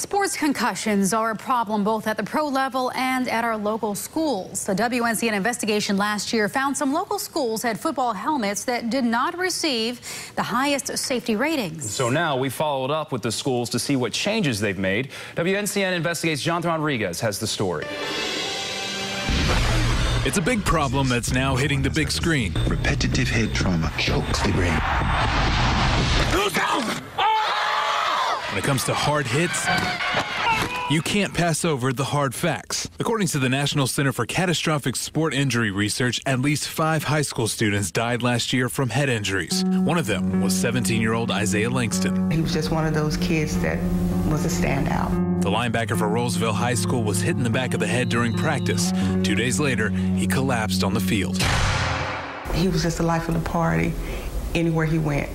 Sports concussions are a problem both at the pro level and at our local schools. The WNCN investigation last year found some local schools had football helmets that did not receive the highest safety ratings. So now we followed up with the schools to see what changes they've made. WNCN investigates. Jonathan Rodriguez has the story. It's a big problem that's now hitting the big screen. Repetitive head trauma chokes the brain. When it comes to hard hits, you can't pass over the hard facts. According to the National Center for Catastrophic Sport Injury Research, at least 5 high school students died last year from head injuries. One of them was 17-year-old Isaiah Langston. He was just one of those kids that was a standout. The linebacker for Rollsville High School was hit in the back of the head during practice. 2 days later, he collapsed on the field. He was just the life of the party. Anywhere he went,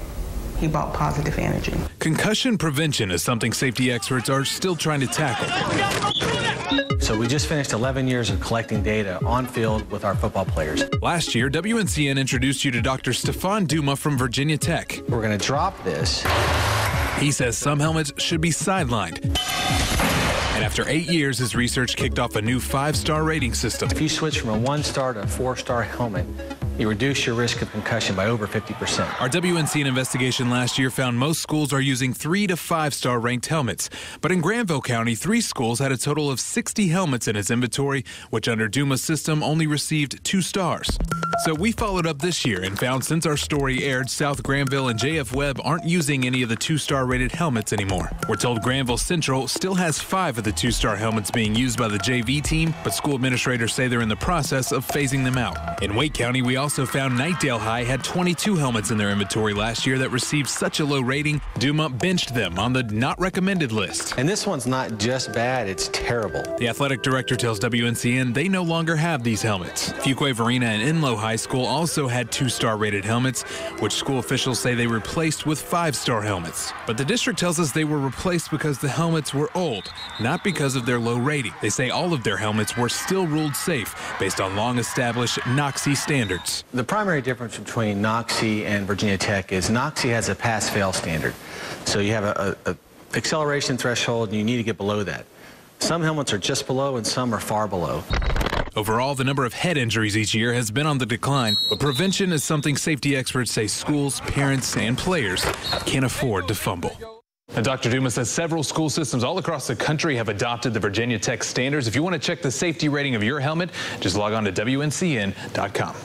he brought positive energy. Concussion prevention is something safety experts are still trying to tackle. So we just finished 11 years of collecting data on field with our football players. Last year, WNCN introduced you to Dr. Stefan Duma from Virginia Tech. We're going to drop this. He says some helmets should be sidelined. And after 8 years, his research kicked off a new 5-star rating system. If you switch from a 1-star to a 4-star helmet, you reduce your risk of concussion by over 50%. Our WNCN investigation last year found most schools are using 3 to 5-star ranked helmets. But in Granville County, 3 schools had a total of 60 helmets in its inventory, which under Duma's system only received 2 stars. So we followed up this year and found since our story aired, South Granville and JF Webb aren't using any of the 2-star rated helmets anymore. We're told Granville Central still has 5 of the 2-star helmets being used by the JV team, but school administrators say they're in the process of phasing them out. In Wake County, we also found Knightdale High had 22 helmets in their inventory last year that received such a low rating, Duma benched them on the not recommended list. And this one's not just bad, it's terrible. The athletic director tells WNCN they no longer have these helmets. Fuquay Varina and Enloe High School also had 2-star rated helmets, which school officials say they replaced with 5-star helmets. But the district tells us they were replaced because the helmets were old, not because of their low rating. They say all of their helmets were still ruled safe based on long-established NOCSE standards. The primary difference between NOCSE and Virginia Tech is NOCSE has a pass-fail standard. So you have a acceleration threshold and you need to get below that. Some helmets are just below and some are far below. Overall, the number of head injuries each year has been on the decline, but prevention is something safety experts say schools, parents, and players can't afford to fumble. Now, Dr. Duma says several school systems all across the country have adopted the Virginia Tech standards. If you want to check the safety rating of your helmet, just log on to WNCN.com.